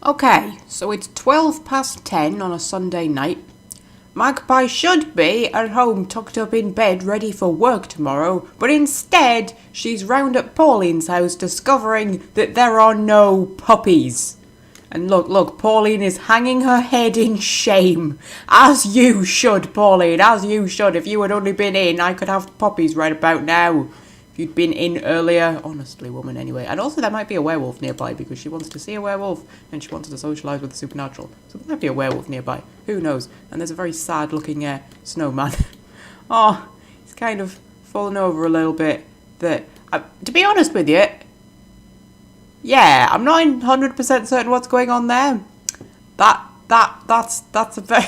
Okay, so it's 10:12 on a Sunday night. Magpie should be at home tucked up in bed ready for work tomorrow, but instead she's round at Pauline's house discovering that there are no puppies. And look, Pauline is hanging her head in shame. As you should, Pauline, as you should. If you had only been in, I could have puppies right about now. If you'd been in earlier, honestly, woman, anyway. And also there might be a werewolf nearby because she wants to see a werewolf and she wants to socialise with the supernatural. So there might be a werewolf nearby. Who knows? And there's a very sad-looking snowman. Oh, he's kind of fallen over a little bit. To be honest with you, yeah, I'm not 100% certain what's going on there. That's a very...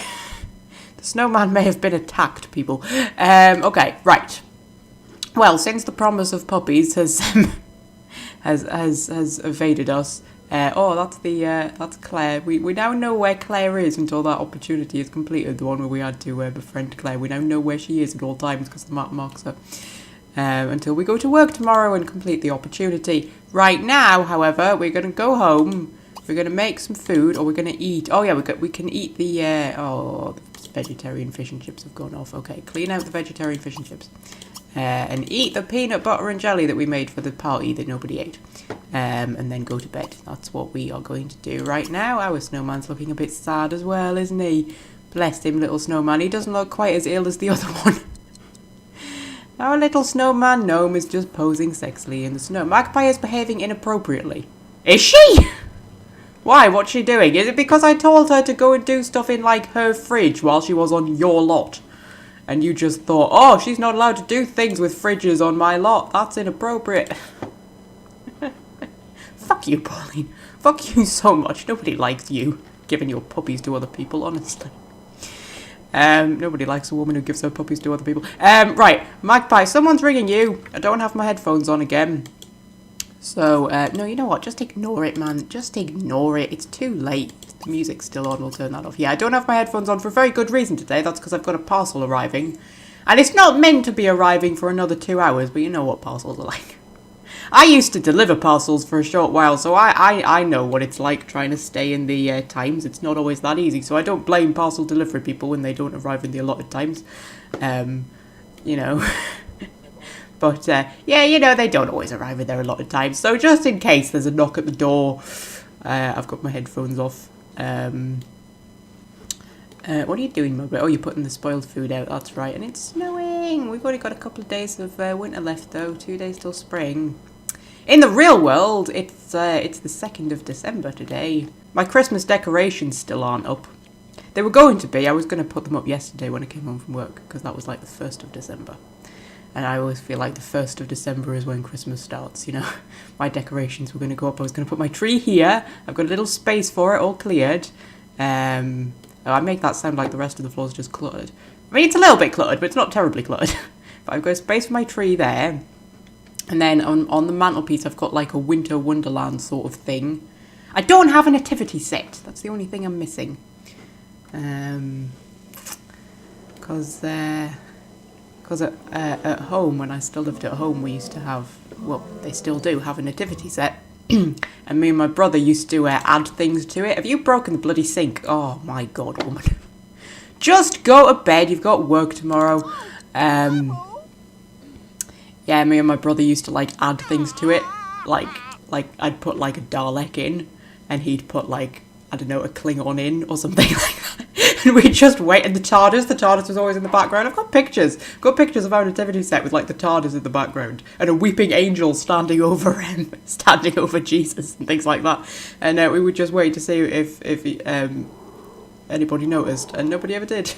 The snowman may have been attacked, people. Okay, right. Well, since the promise of puppies has evaded us, that's Claire. We now know where Claire is until that opportunity is completed. The one where we had to befriend Claire. We now know where she is at all times because the map marks her. Until we go to work tomorrow and complete the opportunity. Right now, however, we're going to go home. We're going to make some food, or we're going to eat. Oh yeah, we can eat the the vegetarian fish and chips have gone off. Okay, clean out the vegetarian fish and chips. And eat the peanut butter and jelly that we made for the party that nobody ate. And then go to bed. That's what we are going to do right now. Our snowman's looking a bit sad as well, isn't he? Bless him, little snowman. He doesn't look quite as ill as the other one. Our little snowman gnome is just posing sexily in the snow. Magpie is behaving inappropriately. Is she? Why? What's she doing? Is it because I told her to go and do stuff in, like, her fridge while she was on your lot? And you just thought, oh, she's not allowed to do things with fridges on my lot. That's inappropriate. Fuck you, Pauline. Fuck you so much. Nobody likes you giving your puppies to other people, honestly. Nobody likes a woman who gives her puppies to other people. Right, Magpie, someone's ringing you. I don't have my headphones on again. So, no, you know what? Just ignore it, man. Just ignore it. It's too late. The music's still on. We'll turn that off. Yeah, I don't have my headphones on for a very good reason today. That's because I've got a parcel arriving. And it's not meant to be arriving for another 2 hours, but you know what parcels are like. I used to deliver parcels for a short while, so I know what it's like trying to stay in the times. It's not always that easy, so I don't blame parcel delivery people when they don't arrive in the allotted times. You know. But, yeah, you know, they don't always arrive in their allotted times. So just in case there's a knock at the door, I've got my headphones off. What are you doing, Margaret? Oh, you're putting the spoiled food out, that's right. And it's snowing! We've only got a couple of days of winter left, though. 2 days till spring. In the real world, it's the 2nd of December today. My Christmas decorations still aren't up. They were going to be. I was going to put them up yesterday when I came home from work, because that was like the 1st of December. And I always feel like the 1st of December is when Christmas starts, you know. My decorations were going to go up. I was going to put my tree here. I've got a little space for it, all cleared. I make that sound like the rest of the floor's just cluttered. I mean, it's a little bit cluttered, but it's not terribly cluttered. But I've got a space for my tree there. And then on the mantelpiece, I've got like a winter wonderland sort of thing. I don't have a nativity set. That's the only thing I'm missing. Because at home, when I still lived at home, we used to have, well, they still do have a nativity set. And me and my brother used to add things to it. Have you broken the bloody sink? Oh my god, woman. Just go to bed, you've got work tomorrow. Yeah, me and my brother used to like add things to it. Like I'd put like a Dalek in, and he'd put like, I don't know, a Klingon in or something like that. And we'd just wait, and the TARDIS was always in the background. I've got pictures of our nativity set with like the TARDIS in the background and a weeping angel standing over Jesus and things like that. And we would just wait to see if anybody noticed, and nobody ever did.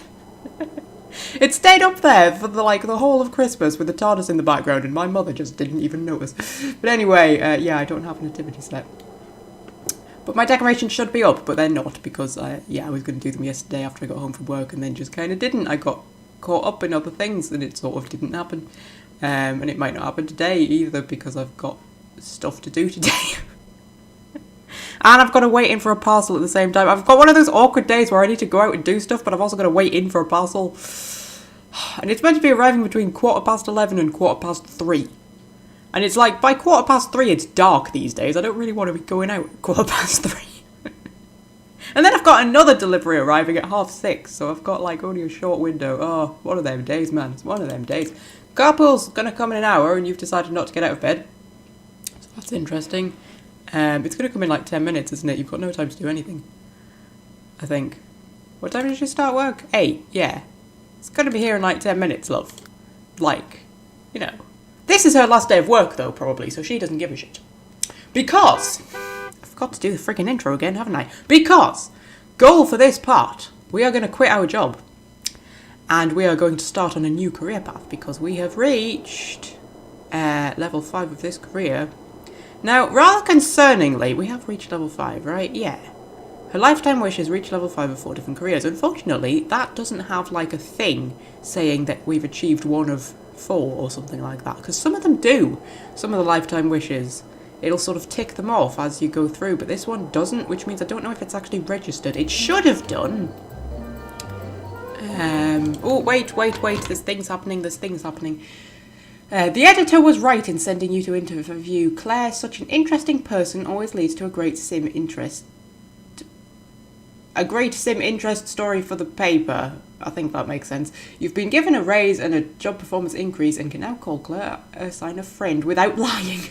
It stayed up there for the whole of Christmas with the TARDIS in the background, and my mother just didn't even notice. But anyway, yeah, I don't have a nativity set. But my decorations should be up, but they're not, because I was going to do them yesterday after I got home from work, and then just kind of didn't. I got caught up in other things, and it sort of didn't happen. And it might not happen today either, because I've got stuff to do today. And I've got to wait in for a parcel at the same time. I've got one of those awkward days where I need to go out and do stuff, but I've also got to wait in for a parcel. And it's meant to be arriving between 11:15 and 3:15. And it's like, by 3:15, it's dark these days. I don't really want to be going out at 3:15. got another delivery arriving at 6:30, so I've got like only a short window. Oh, one of them days, man. It's one of them days. Carpool's gonna come in an hour, and you've decided not to get out of bed. So that's interesting. It's gonna come in like 10 minutes, isn't it? You've got no time to do anything. I think. What time did you start work? 8, yeah. It's gonna be here in like 10 minutes, love. Like, you know. This is her last day of work, though, probably, so she doesn't give a shit. Because, I forgot to do the freaking intro again, haven't I? Because, goal for this part, we are going to quit our job. And we are going to start on a new career path, because we have reached level 5 of this career. Now, rather concerningly, we have reached level 5, right? Yeah. Her lifetime wish has reached level 5 of 4 different careers. Unfortunately, that doesn't have like a thing saying that we've achieved one of 4 or something like that. Because some of them do. Some of the lifetime wishes. It'll sort of tick them off as you go through. But this one doesn't, which means I don't know if it's actually registered. It should have done. Oh, wait. There's things happening. The editor was right in sending you to interview Claire. Such an interesting person always leads to a great sim interest story for the paper. I think that makes sense. You've been given a raise and a job performance increase and can now call Claire a sign of friend without lying.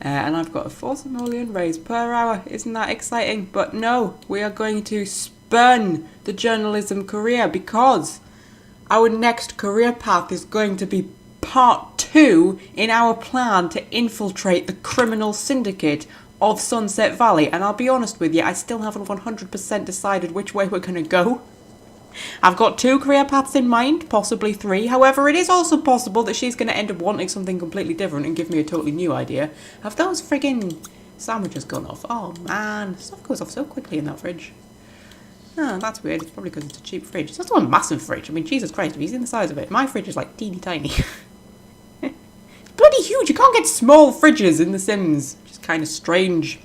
And I've got a 4 simoleon raise per hour. Isn't that exciting? But no, we are going to spurn the journalism career because our next career path is going to be part 2 in our plan to infiltrate the criminal syndicate of Sunset Valley. And I'll be honest with you, I still haven't 100% decided which way we're going to go. I've got 2 career paths in mind, possibly 3. However, it is also possible that she's going to end up wanting something completely different and give me a totally new idea. Have those friggin' sandwiches gone off? Oh man, stuff goes off so quickly in that fridge. Oh, that's weird. It's probably because it's a cheap fridge. It's also a massive fridge. I mean, Jesus Christ, have you seen the size of it? My fridge is like teeny tiny. It's bloody huge. You can't get small fridges in The Sims. Which is kind of strange.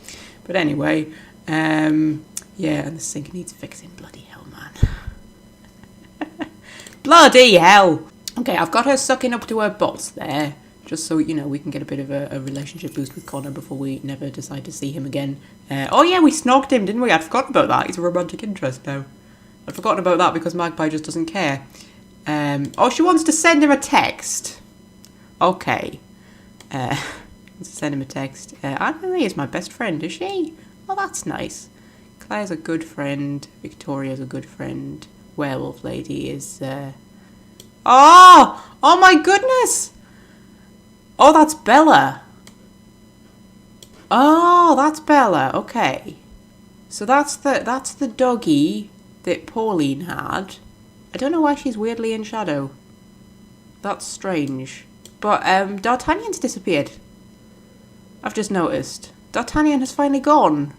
But anyway, yeah, and the sink needs fixing. Bloody hell, man. Bloody hell! Okay, I've got her sucking up to her boss there. Just so, you know, we can get a bit of a relationship boost with Connor before we never decide to see him again. Oh yeah, we snogged him, didn't we? I'd forgotten about that. He's a romantic interest now. I'd forgotten about that because Magpie just doesn't care. Oh, she wants to send him a text. Okay. Send him a text. Anne-Marie is my best friend, is she? Oh, that's nice. Claire's a good friend. Victoria's a good friend. Werewolf lady is, Oh! Oh my goodness! Oh, that's Bella. Oh, that's Bella. Okay. So that's the doggy that Pauline had. I don't know why she's weirdly in shadow. That's strange. But D'Artagnan's disappeared. I've just noticed. D'Artagnan has finally gone.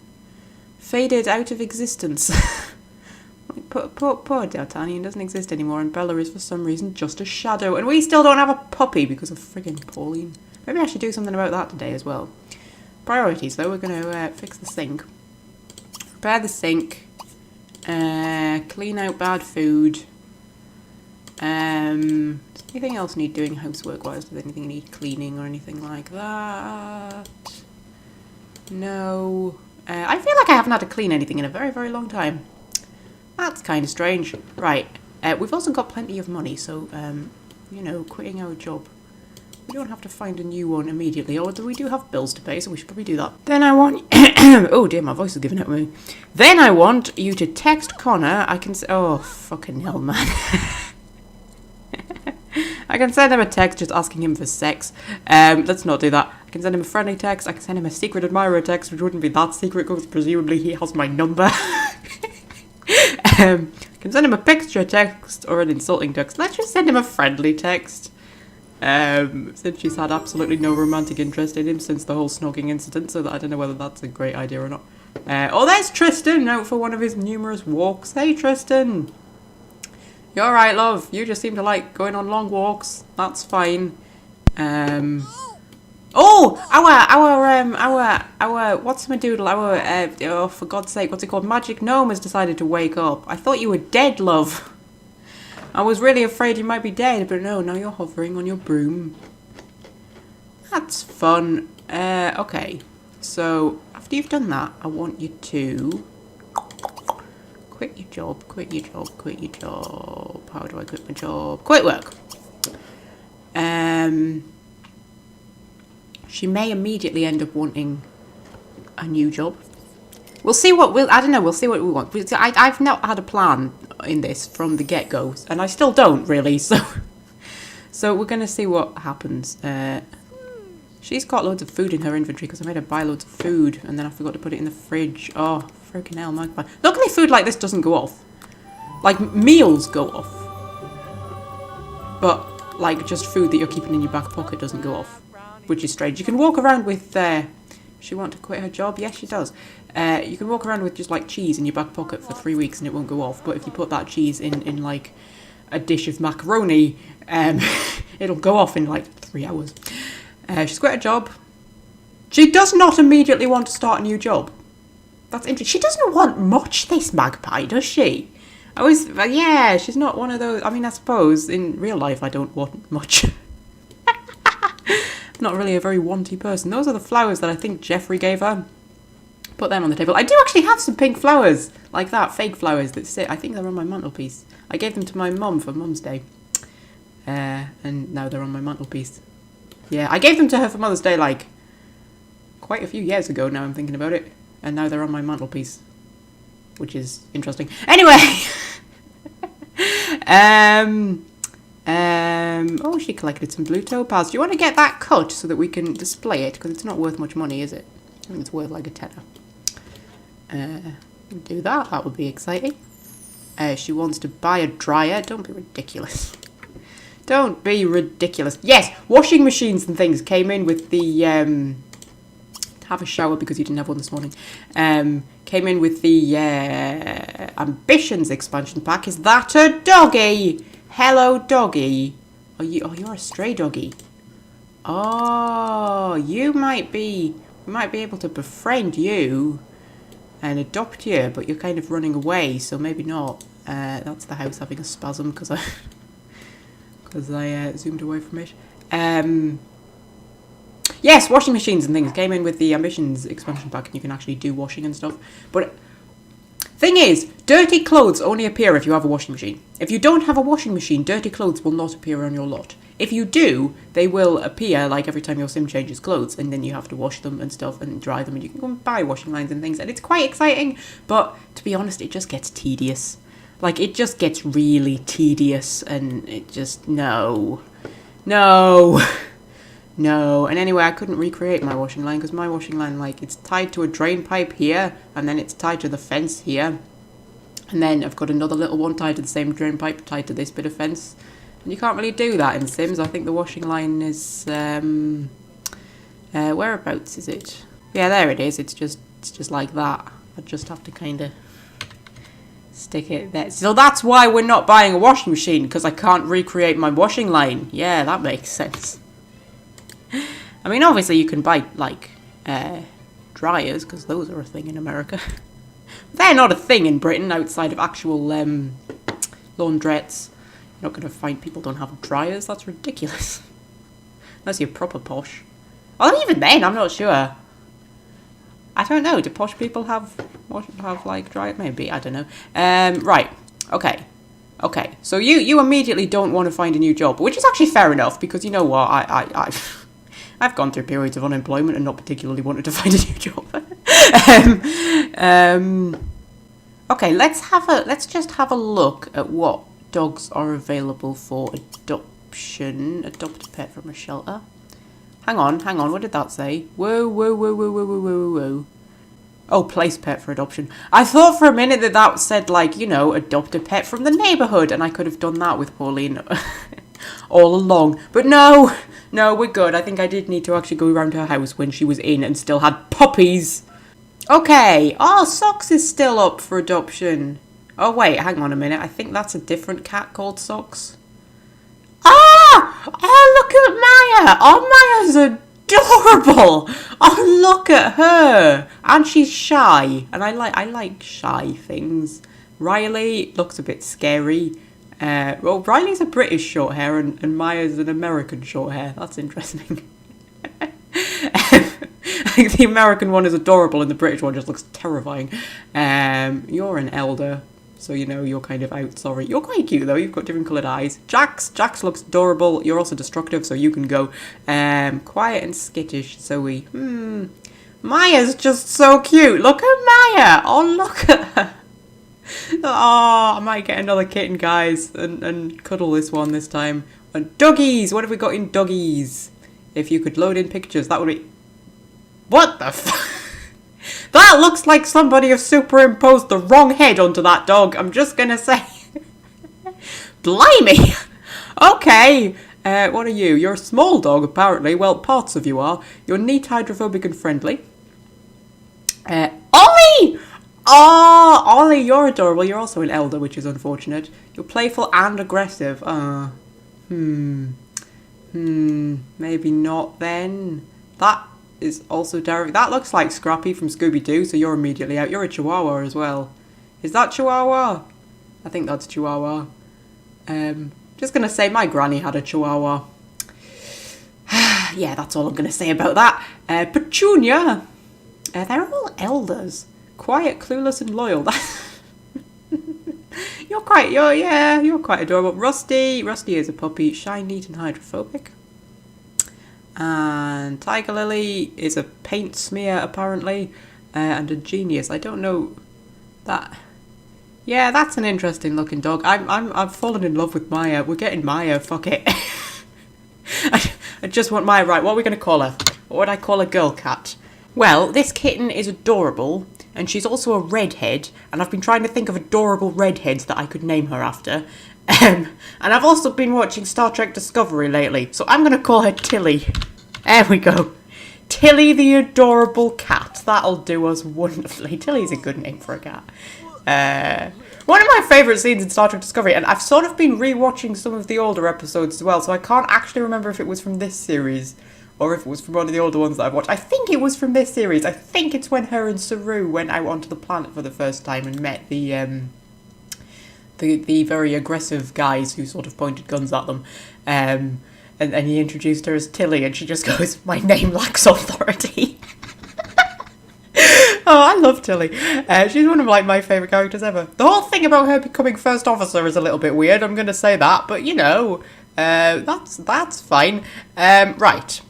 Faded out of existence. Poor D'Artagnan doesn't exist anymore, and Bella is for some reason just a shadow. And we still don't have a puppy because of friggin' Pauline. Maybe I should do something about that today as well. Priorities, though. We're going to fix the sink. Repair the sink. Clean out bad food. Does anything else need doing housework-wise? Does anything need cleaning or anything like that? No. I feel like I haven't had to clean anything in a very, very long time. That's kind of strange. Right. We've also got plenty of money, so, you know, quitting our job. We don't have to find a new one immediately, although we do have bills to pay, so we should probably do that. Then I want... oh dear, my voice is giving out me. Then I want you to text Connor. I can... Oh, fucking hell, man. I can send him a text just asking him for sex. Let's not do that. I can send him a friendly text. I can send him a secret admirer text, which wouldn't be that secret because presumably he has my number. I can send him a picture text or an insulting text. Let's just send him a friendly text. Since she's had absolutely no romantic interest in him since the whole snogging incident, so that I don't know whether that's a great idea or not. Oh, there's Tristan out for one of his numerous walks. Hey, Tristan. You're alright, love. You just seem to like going on long walks. That's fine. Oh, our, what's my doodle? Oh, for God's sake, what's it called? Magic Gnome has decided to wake up. I thought you were dead, love. I was really afraid you might be dead, but no, now you're hovering on your broom. That's fun. Okay. So, after you've done that, I want you to Quit your job, quit your job, quit your job. How do I quit my job? Quit work. She may immediately end up wanting a new job. We'll see what I don't know, we'll see what we want. I've not had a plan in this from the get-go, and I still don't really, so we're gonna see what happens. She's got loads of food in her inventory because I made her buy loads of food and then I forgot to put it in the fridge. Oh, freaking hell, Magpie. Luckily food like this doesn't go off. Like, meals go off. But, like, just food that you're keeping in your back pocket doesn't go off. Which is strange. You can walk around with, she want to quit her job? Yes, she does. You can walk around with just, like, cheese in your back pocket for 3 weeks and it won't go off. But if you put that cheese in like, a dish of macaroni, it'll go off in, like, 3 hours. She's quit her job. She does not immediately want to start a new job. That's interesting. She doesn't want much, this Magpie, does she? Yeah, she's not one of those. I mean, I suppose in real life I don't want much. Not really a very wanty person. Those are the flowers that I think Jeffrey gave her. Put them on the table. I do actually have some pink flowers like that, fake flowers that sit. I think they're on my mantelpiece. I gave them to my mum for Mum's Day. And now they're on my mantelpiece. Yeah, I gave them to her for Mother's Day like quite a few years ago now I'm thinking about it. And now they're on my mantelpiece. Which is interesting. Anyway! Oh, she collected some blue topaz. Do you want to get that cut so that we can display it? Because it's not worth much money, is it? I think it's worth like a tenner. Do that. That would be exciting. She wants to buy a dryer. Don't be ridiculous. Don't be ridiculous. Yes, washing machines and things came in with the... have a shower because you didn't have one this morning. Came in with the Ambitions expansion pack. Is that a doggy? Hello, doggy. You're a stray doggy. Oh, we might be able to befriend you and adopt you, but you're kind of running away, so maybe not. That's the house having a spasm because I zoomed away from it. Yes, washing machines and things came in with the Ambitions expansion pack, and you can actually do washing and stuff. But thing is, dirty clothes only appear if you have a washing machine. If you don't have a washing machine, dirty clothes will not appear on your lot. If you do, they will appear like every time your sim changes clothes, and then you have to wash them and stuff and dry them, and you can go and buy washing lines and things, and it's quite exciting, but to be honest, it just gets tedious. Like, it just gets really tedious, and it just, no. And anyway, I couldn't recreate my washing line because my washing line, like, it's tied to a drain pipe here, and then it's tied to the fence here. And then I've got another little one tied to the same drain pipe, tied to this bit of fence. And you can't really do that in Sims. I think the washing line is, whereabouts is it? Yeah, there it is. It's just like that. I just have to kind of stick it there. So that's why we're not buying a washing machine, because I can't recreate my washing line. Yeah, that makes sense. I mean, obviously you can buy, like, dryers, because those are a thing in America. They're not a thing in Britain outside of actual laundrettes. You're not going to find people don't have dryers. That's ridiculous. Unless you're proper posh. Although even then, I'm not sure. I don't know. Do posh people have like dryers? Maybe. I don't know. Right. Okay. So you immediately don't want to find a new job, which is actually fair enough, because you know what? I've gone through periods of unemployment and not particularly wanted to find a new job. Okay, let's just have a look at what dogs are available for adoption. Adopt a pet from a shelter. Hang on, what did that say? Whoa. Oh, place pet for adoption. I thought for a minute that said, like, you know, adopt a pet from the neighbourhood, and I could have done that with Pauline all along. But no, we're good. I think I did need to actually go around her house when she was in and still had puppies. Okay. Oh, Socks is still up for adoption. Oh, wait, hang on a minute. I think that's a different cat called Socks. Ah! Oh, look at Maya. Oh, Maya's adorable. Oh, look at her. And she's shy. And I like shy things. Riley looks a bit scary. Well, Riley's a British short hair and Maya's an American short hair. That's interesting. I think the American one is adorable and the British one just looks terrifying. You're an elder. so you know you're kind of out. Sorry. You're quite cute though. You've got different coloured eyes. Jax looks adorable. You're also destructive, so you can go. Quiet and skittish, Zoe. Maya's just so cute. Look at Maya. Oh, look at her. Oh, I might get another kitten, guys, and cuddle this one this time. And doggies. What have we got in doggies? If you could load in pictures, that would be... What the fuck? That looks like somebody has superimposed the wrong head onto that dog. I'm just gonna say. Blimey! Okay. What are you? You're a small dog, apparently. Well, parts of you are. You're neat, hydrophobic, and friendly. Ollie! Oh, Ollie, you're adorable. You're also an elder, which is unfortunate. You're playful and aggressive. Maybe not then. That is also Derek. That looks like Scrappy from Scooby-Doo, so you're immediately out. You're a Chihuahua as well. Is that Chihuahua? I think that's Chihuahua. Just gonna say my granny had a Chihuahua. Yeah, that's all I'm gonna say about that. Petunia. They're all elders. Quiet, clueless, and loyal. You're quite adorable. Rusty is a puppy. Shy, neat, and hydrophobic. And Tiger Lily is a paint smear, apparently, and a genius. I don't know that. Yeah, that's an interesting looking dog. I've fallen in love with Maya. We're getting Maya. Fuck it. I just want Maya. Right, what are we going to call her? What would I call a girl cat? Well, this kitten is adorable, and she's also a redhead, and I've been trying to think of adorable redheads that I could name her after. And I've also been watching Star Trek Discovery lately, so I'm going to call her Tilly. There we go. Tilly the adorable cat. That'll do us wonderfully. Tilly's a good name for a cat. One of my favourite scenes in Star Trek Discovery, and I've sort of been rewatching some of the older episodes as well, so I can't actually remember if it was from this series or if it was from one of the older ones that I've watched. I think it was from this series. I think it's when her and Saru went out onto the planet for the first time and met the very aggressive guys who sort of pointed guns at them. And he introduced her as Tilly, and she just goes, "My name lacks authority." Oh, I love Tilly. She's one of my favourite characters ever. The whole thing about her becoming first officer is a little bit weird, I'm going to say that, but you know, that's fine. Right.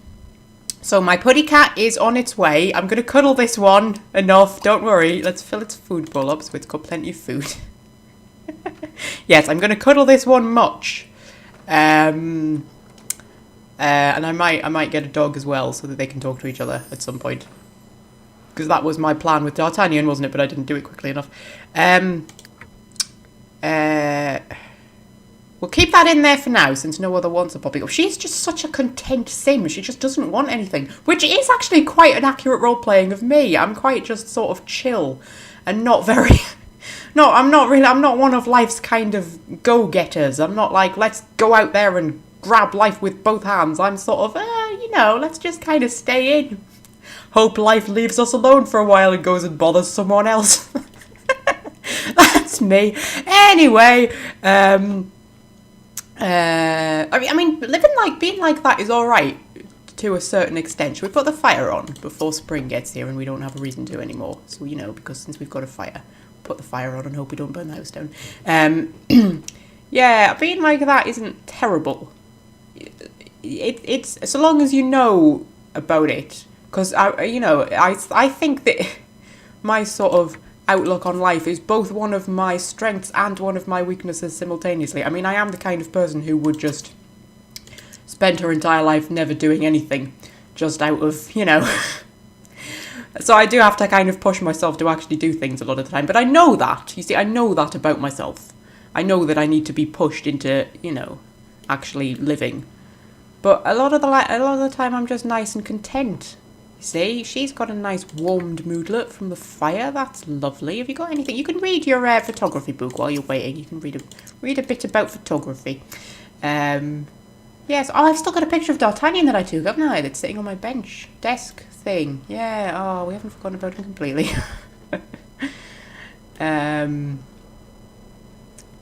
So my putty cat is on its way. I'm going to cuddle this one enough, don't worry. Let's fill its food bowl up so it's got plenty of food. Yes, I'm going to cuddle this one much. And I might get a dog as well so that they can talk to each other at some point. Because that was my plan with D'Artagnan, wasn't it? But I didn't do it quickly enough. We'll keep that in there for now, since no other wants are popping up. She's just such a content sim. She just doesn't want anything. Which is actually quite an accurate role-playing of me. I'm quite just sort of chill. And not very... No, I'm not one of life's kind of go-getters. I'm not like, let's go out there and grab life with both hands. I'm sort of, let's just kind of stay in. Hope life leaves us alone for a while and goes and bothers someone else. That's me. Anyway, I mean, being like that is alright to a certain extent. Should we put the fire on before spring gets here and we don't have a reason to anymore? So, because since we've got a fire, put the fire on and hope we don't burn the house down. Yeah, being like that isn't terrible. It's so long as you know about it. Because, I think that my sort of outlook on life is both one of my strengths and one of my weaknesses simultaneously. I mean, I am the kind of person who would just spend her entire life never doing anything, just out of, So I do have to kind of push myself to actually do things a lot of the time. But I know that. You see, I know that about myself. I know that I need to be pushed into, actually living. But a lot of the time I'm just nice and content. See, she's got a nice warmed moodlet from the fire. That's lovely. Have you got anything? You can read your photography book while you're waiting. You can read a bit about photography. Yes. Oh, I've still got a picture of D'Artagnan that I took, haven't I? That's sitting on my desk thing. Yeah. Oh, we haven't forgotten about him completely.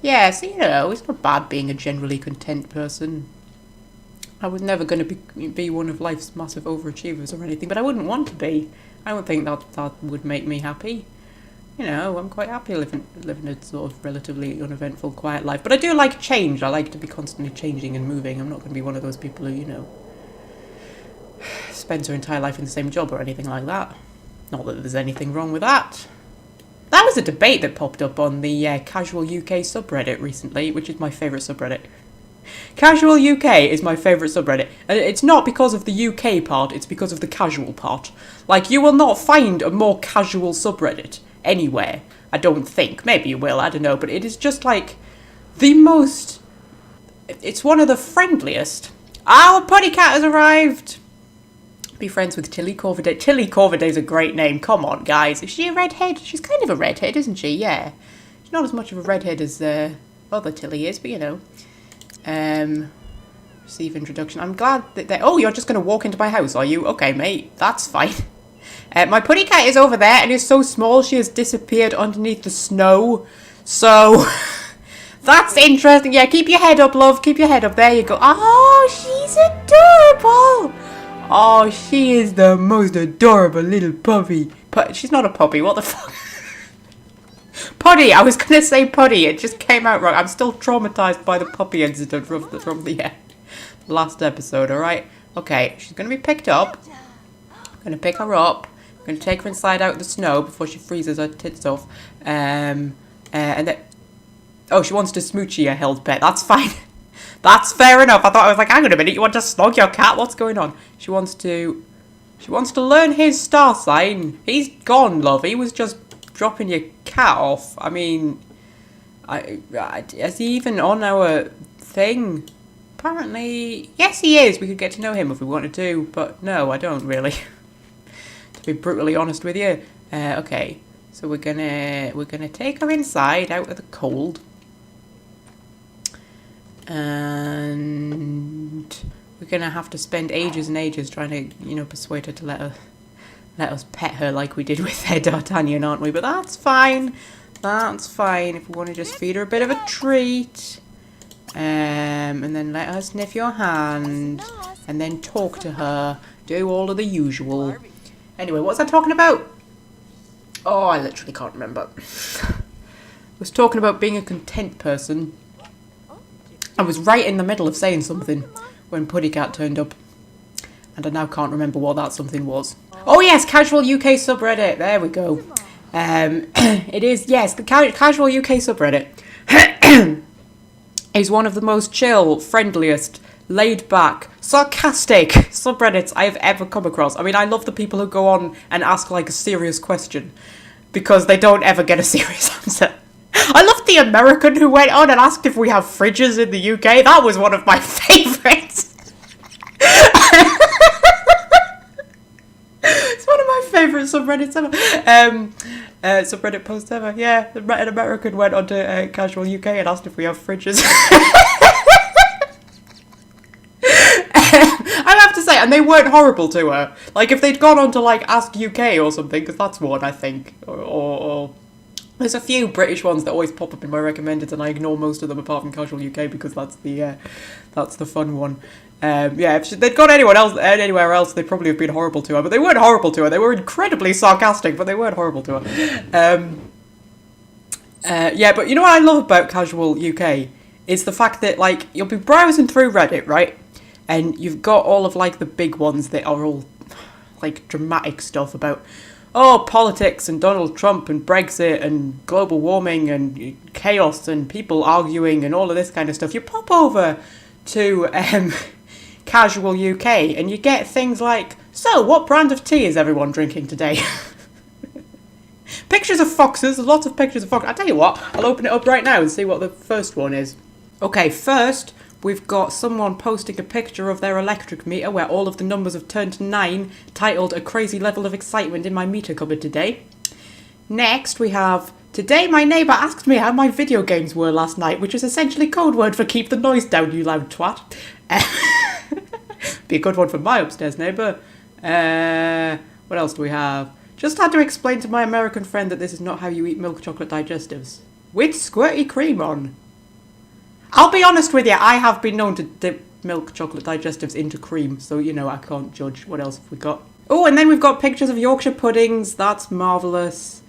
Yeah. So it's not bad being a generally content person. I was never going to be one of life's massive overachievers or anything, but I wouldn't want to be. I would think that would make me happy. you know, I'm quite happy living a sort of relatively uneventful, quiet life. But I do like change. I like to be constantly changing and moving. I'm not going to be one of those people who, you know, spends her entire life in the same job or anything like that. Not that there's anything wrong with that. That was a debate that popped up on the Casual UK subreddit recently, which is my favourite subreddit. Casual UK is my favourite subreddit. And it's not because of the UK part, it's because of the casual part. Like, you will not find a more casual subreddit anywhere, I don't think. Maybe you will, I don't know. But it is just, like, the most... It's one of the friendliest. Our putty cat has arrived! Be friends with Tilly Corvidae. Tilly Corviday's a great name. Come on, guys. Is she a redhead? She's kind of a redhead, isn't she? Yeah. She's not as much of a redhead as other Tilly is, but you know. Receive introduction. I'm glad that they... Oh, you're just going to walk into my house, are you? Okay, mate. That's fine. My putty cat is over there and is so small she has disappeared underneath the snow. So... That's interesting. Yeah, keep your head up, love. Keep your head up. There you go. Oh, she's adorable. Oh, she is the most adorable little puppy. She's not a puppy. What the fuck? Putty. I was going to say putty. It just came out wrong. I'm still traumatized by the puppy incident from the last episode, alright? Okay, she's going to be picked up. I'm going to pick her up. I'm going to take her and slide out the snow before she freezes her tits off. And then... Oh, she wants to smoochie a held pet. That's fine. That's fair enough. I was like, hang on a minute, you want to snog your cat? What's going on? She wants to learn his star sign. He's gone, love. He was just dropping your cat off. I mean, is he even on our thing? Apparently, yes, he is. We could get to know him if we wanted to, but no, I don't really. To be brutally honest with you. Okay, so we're gonna take her inside out of the cold. And we're gonna have to spend ages and ages trying to, you know, persuade her to let us pet her like we did with D'Artagnan, aren't we? But that's fine. That's fine. If we want to just feed her a bit of a treat, and then let her sniff your hand, and then talk to her, do all of the usual. Anyway, what was I talking about? Oh, I literally can't remember. I was talking about being a content person. I was right in the middle of saying something when Puddycat turned up. And I now can't remember what that something was. Oh yes, Casual UK subreddit. There we go. It is, yes, the Casual UK subreddit is one of the most chill, friendliest, laid-back, sarcastic subreddits I have ever come across. I mean, I love the people who go on and ask, like, a serious question. Because they don't ever get a serious answer. I love the American who went on and asked if we have fridges in the UK. That was one of my favourites. It's one of my favourite subreddits ever. Subreddit posts ever. Yeah, an American went on to Casual UK and asked if we have fridges. I have to say, and they weren't horrible to her. Like, if they'd gone on to, like, Ask UK or something, because that's one, I think, or there's a few British ones that always pop up in my recommended, and I ignore most of them apart from Casual UK because that's the fun one. Yeah, if they'd gone anywhere else, they'd probably have been horrible to her. But they weren't horrible to her. They were incredibly sarcastic, but they weren't horrible to her. Yeah, but you know what I love about Casual UK is the fact that, like, you'll be browsing through Reddit, right? And you've got all of, like, the big ones that are all, like, dramatic stuff about, oh, politics and Donald Trump and Brexit and global warming and chaos and people arguing and all of this kind of stuff. You pop over to Casual UK and you get things like, so what brand of tea is everyone drinking today? Pictures of foxes, lots of pictures of foxes. I'll tell you what, I'll open it up right now and see what the first one is. Okay, first we've got someone posting a picture of their electric meter where all of the numbers have turned to 9, titled, "A Crazy Level of Excitement in My Meter Cupboard Today." Next, we have, "Today my neighbour asked me how my video games were last night," which is essentially code word for "keep the noise down, you loud twat." Be a good one for my upstairs neighbour. What else do we have? "Just had to explain to my American friend that this is not how you eat milk chocolate digestives. With squirty cream on." I'll be honest with you, I have been known to dip milk chocolate digestives into cream, so, you know, I can't judge. What else have we got? Oh, and then we've got pictures of Yorkshire puddings. That's marvellous.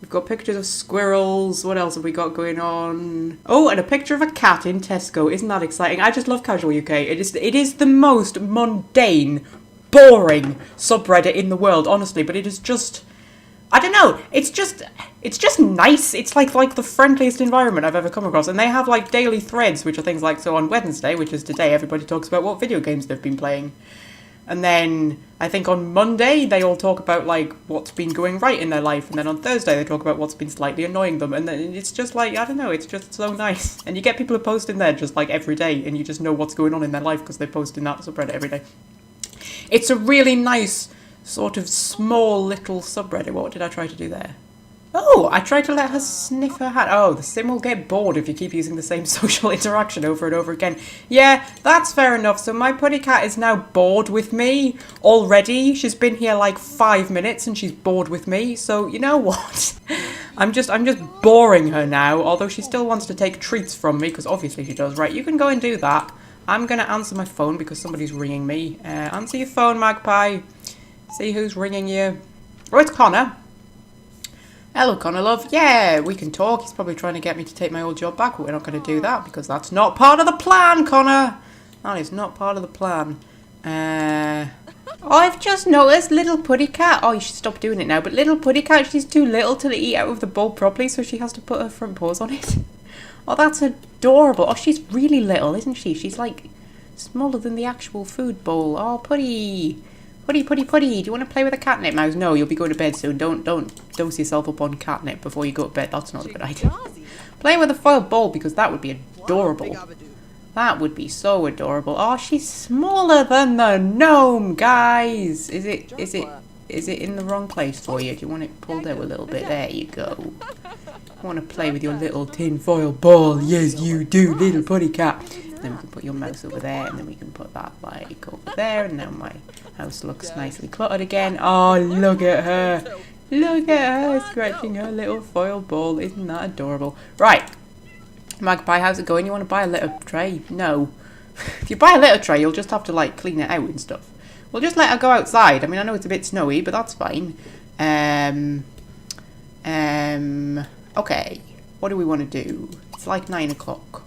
We've got pictures of squirrels. What else have we got going on? Oh, and a picture of a cat in Tesco. Isn't that exciting? I just love Casual UK. It is the most mundane, boring subreddit in the world, honestly. But it is just, I don't know. It's just nice. It's like the friendliest environment I've ever come across. And they have like daily threads, which are things like, so on Wednesday, which is today, everybody talks about what video games they've been playing. And then I think on Monday they all talk about like what's been going right in their life, and then on Thursday they talk about what's been slightly annoying them, and then it's just like, I don't know, it's just so nice. And you get people who post in there just like every day, and you just know what's going on in their life because they post in that subreddit every day. It's a really nice sort of small little subreddit. What did I try to do there? Oh, I tried to let her sniff her hat. Oh, the sim will get bored if you keep using the same social interaction over and over again. Yeah, that's fair enough. So my putty cat is now bored with me already. She's been here like 5 minutes and she's bored with me. So you know what? I'm just boring her now, although she still wants to take treats from me, because obviously she does. Right, you can go and do that. I'm going to answer my phone because somebody's ringing me. Answer your phone, Magpie. See who's ringing you. Oh, it's Connor. Hello, Connor, love. Yeah, we can talk. He's probably trying to get me to take my old job back, but we're not going to do that because that's not part of the plan, Connor. That is not part of the plan. I've just noticed little putty cat. Oh, you should stop doing it now. But little putty cat, she's too little to eat out of the bowl properly, so she has to put her front paws on it. Oh, that's adorable. Oh, she's really little, isn't she? She's like smaller than the actual food bowl. Oh, putty. Putty, putty, putty. Do you want to play with a catnip mouse? No, you'll be going to bed soon. Don't dose yourself up on catnip before you go to bed. That's not a good idea. Playing with a foil bowl, because that would be adorable. That would be so adorable. Oh, she's smaller than the gnome, guys. Is it in the wrong place for you? Do you want it pulled out a little bit? There you go. I want to play with your little tin foil ball. Yes, you do, little putty cat. Then we can put your mouse over there, and then we can put that like over there, and now my house looks nicely cluttered again. Oh, look at her. Look at her scratching her little foil ball. Isn't that adorable? Right. Magpie, how's it going? You want to buy a litter tray? No. If you buy a litter tray, you'll just have to like clean it out and stuff. We'll just let her go outside. I mean, I know it's a bit snowy, but that's fine. Okay. What do we want to do? It's like 9 o'clock.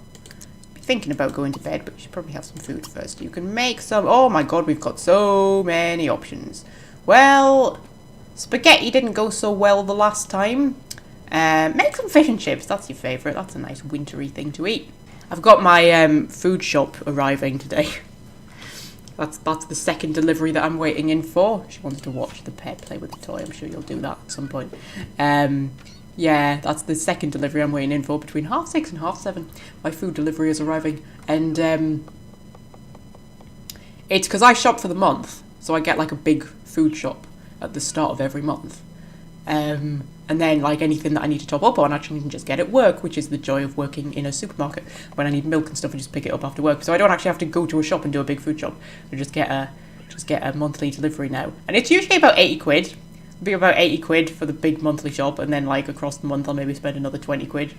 Thinking about going to bed, but we should probably have some food first. You can make some. Oh my god, we've got so many options. Well, spaghetti didn't go so well the last time. Make some fish and chips. That's your favourite. That's a nice wintry thing to eat. I've got my food shop arriving today. That's the second delivery that I'm waiting in for. She wants to watch the pet play with the toy. I'm sure you'll do that at some point. Yeah, that's the second delivery I'm waiting in for, between 6:30 and 7:30. My food delivery is arriving. And it's because I shop for the month, so I get like a big food shop at the start of every month. And then like anything that I need to top up on, I can just get at work, which is the joy of working in a supermarket. When I need milk and stuff, I just pick it up after work. So I don't actually have to go to a shop and do a big food shop. I just get a monthly delivery now. And it's usually about 80 quid. It'll be about 80 quid for the big monthly shop, and then like across the month I'll maybe spend another 20 quid.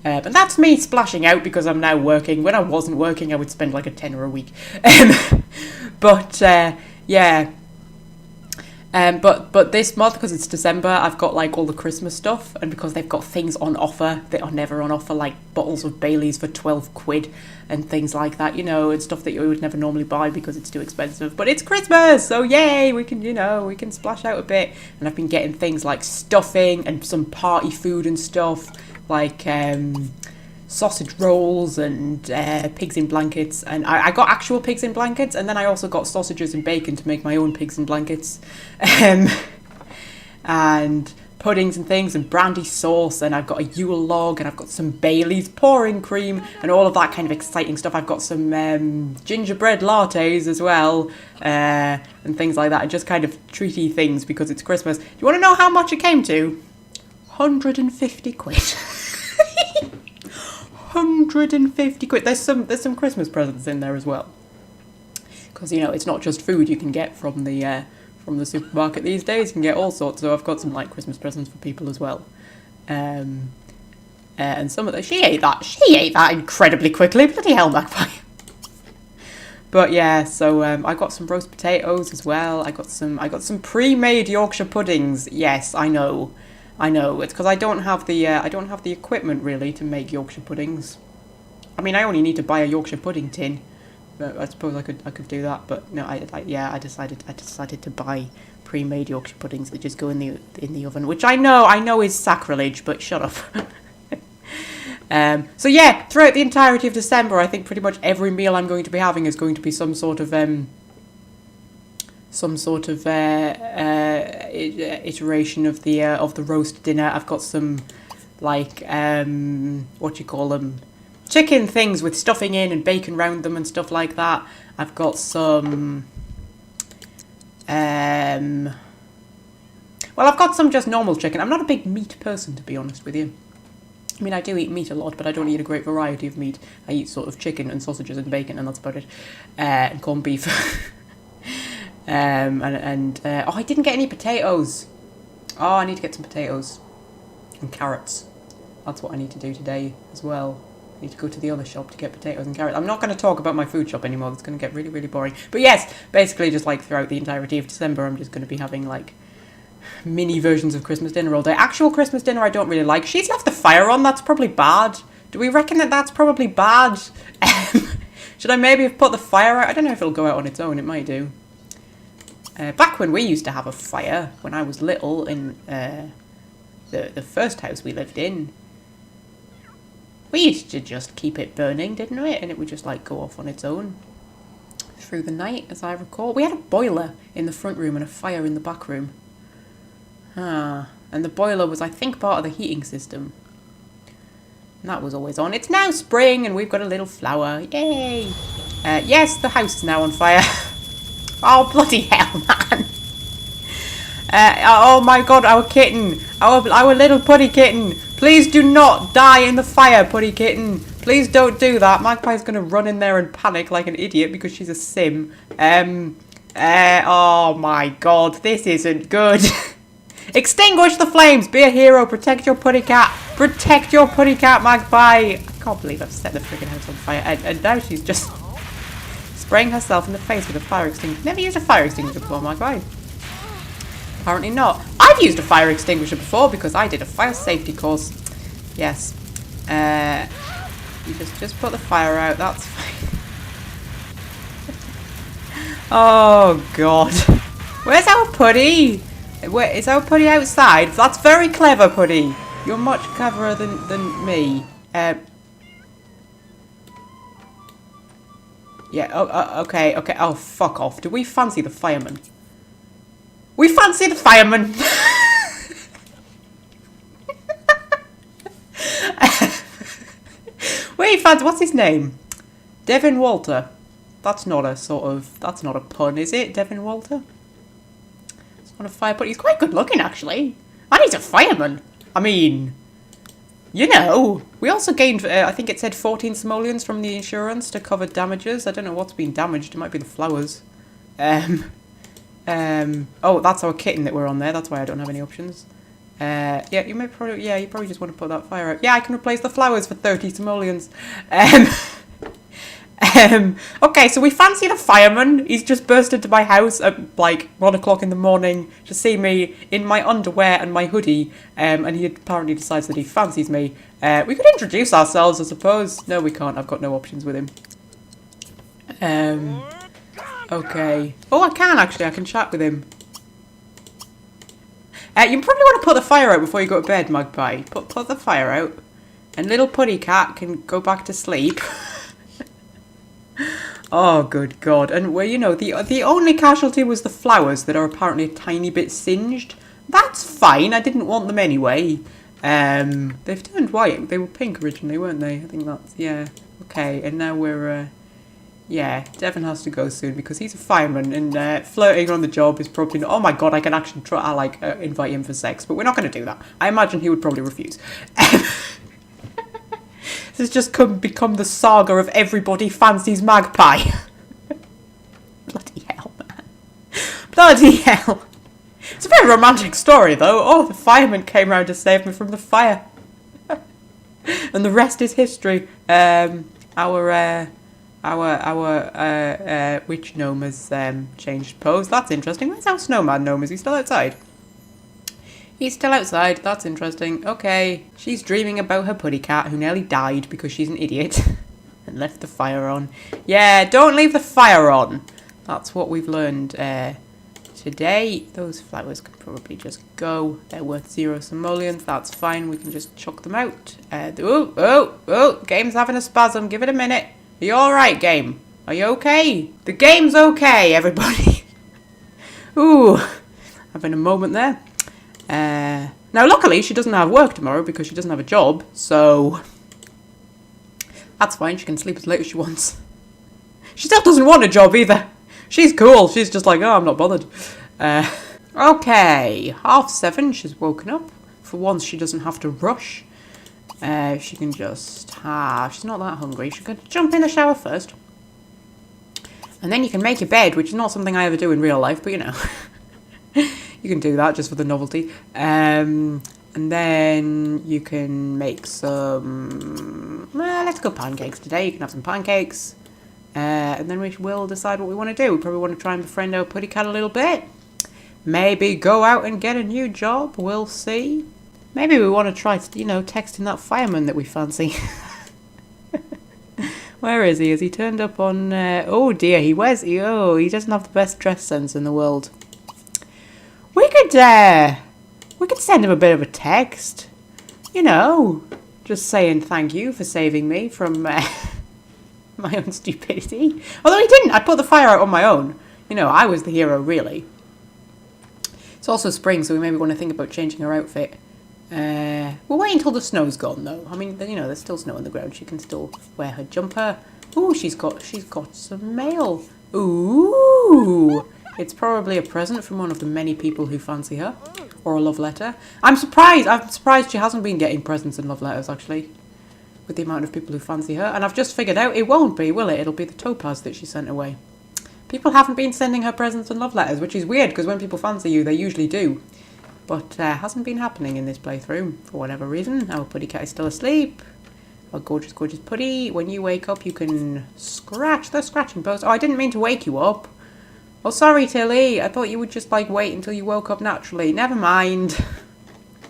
But that's me splashing out because I'm now working. When I wasn't working, I would spend like a tenner a week. Yeah. But this month, because it's December, I've got like all the Christmas stuff, and because they've got things on offer that are never on offer, like bottles of Baileys for 12 quid and things like that, you know, and stuff that you would never normally buy because it's too expensive. But it's Christmas, so yay, we can splash out a bit. And I've been getting things like stuffing and some party food and stuff, like sausage rolls and pigs in blankets. And I got actual pigs in blankets, and then I also got sausages and bacon to make my own pigs in blankets. And puddings and things, and brandy sauce, and I've got a Yule log, and I've got some Bailey's pouring cream, and all of that kind of exciting stuff. I've got some gingerbread lattes as well, and things like that, and just kind of treaty things because it's Christmas. Do you want to know how much it came to? 150 quid. 150 quid. There's some Christmas presents in there as well, because you know it's not just food you can get from the supermarket these days. You can get all sorts. So I've got some like Christmas presents for people as well. And some of the she ate that incredibly quickly. Bloody hell, Magpie. But yeah, so I got some roast potatoes as well. I got some pre-made Yorkshire puddings. Yes, I know. I know, it's because I don't have the equipment really to make Yorkshire puddings. I mean, I only need to buy a Yorkshire pudding tin. But I suppose I could do that, but no, I decided to buy pre-made Yorkshire puddings that just go in the oven, which I know is sacrilege, but shut up. So yeah, throughout the entirety of December, I think pretty much every meal I'm going to be having is going to be some sort of iteration of the roast dinner. I've got some like what do you call them? Chicken things with stuffing in and bacon round them and stuff like that. I've got some well, I've got some just normal chicken. I'm not a big meat person, to be honest with you. I mean, I do eat meat a lot, but I don't eat a great variety of meat. I eat sort of chicken and sausages and bacon, and that's about it. And corned beef. Oh, I didn't get any potatoes. Oh, I need to get some potatoes and carrots. That's what I need to do today as well. I need to go to the other shop to get potatoes and carrots. I'm not going to talk about my food shop anymore. That's going to get really, really boring. But yes, basically just like throughout the entirety of December, I'm just going to be having like mini versions of Christmas dinner all day. Actual Christmas dinner I don't really like. She's left the fire on. That's probably bad. Do we reckon that that's probably bad? Should I maybe have put the fire out? I don't know if it'll go out on its own. It might do. Back when we used to have a fire, when I was little, in the first house we lived in, we used to just keep it burning, didn't we? And it would just like go off on its own through the night, as I recall. We had a boiler in the front room and a fire in the back room. And the boiler was, I think, part of the heating system. And that was always on. It's now spring and we've got a little flower. Yay! Yes, the house is now on fire. Oh, bloody hell, man. Oh my god, our kitten. Our little putty kitten. Please do not die in the fire, putty kitten. Please don't do that. Magpie's going to run in there and panic like an idiot because she's a sim. Oh my god, this isn't good. Extinguish the flames. Be a hero. Protect your putty cat. Protect your putty cat, Magpie. I can't believe I've set the friggin' house on fire. And now she's just spraying herself in the face with a fire extinguisher. Never used a fire extinguisher before, Magpie. Apparently not. I've used a fire extinguisher before because I did a fire safety course. Yes. You just put the fire out. That's fine. Oh, God. Where's our putty? Where, is our putty outside? That's very clever, putty. You're much cleverer than me. Yeah, okay. Oh, fuck off. Do we fancy the fireman? We fancy the fireman! Wait, fancy, what's his name? Devin Walter. That's not a pun, is it? Devin Walter? It's not a fire put. He's quite good looking, actually. And he's a fireman. I mean, you know. We also gained, I think it said 14 simoleons from the insurance to cover damages. I don't know what's been damaged. It might be the flowers. Oh, that's our kitten that we're on there. That's why I don't have any options. Yeah, you probably just want to put that fire out. Yeah, I can replace the flowers for 30 simoleons. Okay, so we fancy the fireman. He's just burst into my house at like 1 o'clock in the morning to see me in my underwear and my hoodie. And he apparently decides that he fancies me. We could introduce ourselves, I suppose. No, we can't. I've got no options with him. Okay. Oh, I can actually. I can chat with him. You probably want to put the fire out before you go to bed, Magpie. Put the fire out. And little putty cat can go back to sleep. Oh, good God. And, well, you know, the only casualty was the flowers that are apparently a tiny bit singed. That's fine. I didn't want them anyway. They've turned white. They were pink originally, weren't they? I think that's, yeah. Okay, and now we're, yeah, Devin has to go soon because he's a fireman and flirting on the job is probably not... Oh my god, I can actually try, invite him for sex, but we're not going to do that. I imagine he would probably refuse. This has just become the saga of everybody fancies Magpie. Bloody hell, man. Bloody hell. It's a very romantic story, though. Oh, the fireman came round to save me from the fire. And the rest is history. Our witch gnome has changed pose. That's interesting. Where's our snowman gnome? Is he still outside? He's still outside. That's interesting. Okay. She's dreaming about her putty cat who nearly died because she's an idiot and left the fire on. Yeah, don't leave the fire on. That's what we've learned today. Those flowers can probably just go. They're worth 0 simoleons. That's fine. We can just chuck them out. Oh, game's having a spasm. Give it a minute. Are you alright, game? Are you okay? The game's okay, everybody. Ooh, having a moment there. Now, luckily, she doesn't have work tomorrow because she doesn't have a job, so that's fine. She can sleep as late as she wants. She still doesn't want a job either. She's cool. She's just like, oh, I'm not bothered. Okay, 7:30. She's woken up. For once, she doesn't have to rush. She can just have... She's not that hungry. She can jump in the shower first. And then you can make your bed, which is not something I ever do in real life, but you know. You can do that just for the novelty. And then you can make some... Well, let's go pancakes today. You can have some pancakes. And then we will decide what we want to do. We probably want to try and befriend our putty cat a little bit. Maybe go out and get a new job. We'll see. Maybe we want to try, you know, texting that fireman that we fancy. Where is he? Has he turned up on... oh dear, he doesn't have the best dress sense in the world. We could send him a bit of a text. You know, just saying thank you for saving me from my own stupidity. Although he didn't. I put the fire out on my own. You know, I was the hero, really. It's also spring, so we maybe want to think about changing her outfit. We'll wait until the snow's gone, though. I mean, you know, there's still snow on the ground. She can still wear her jumper. Ooh, she's got some mail. Ooh, it's probably a present from one of the many people who fancy her, or a love letter. I'm surprised she hasn't been getting presents and love letters, actually, with the amount of people who fancy her. And I've just figured out it won't be, will it? It'll be the topaz that she sent away. People haven't been sending her presents and love letters, which is weird, because when people fancy you, they usually do. But hasn't been happening in this playthrough, for whatever reason. Our putty cat is still asleep. Our gorgeous, gorgeous putty. When you wake up, you can scratch the scratching post. Oh, I didn't mean to wake you up. Oh, sorry, Tilly. I thought you would just, like, wait until you woke up naturally. Never mind.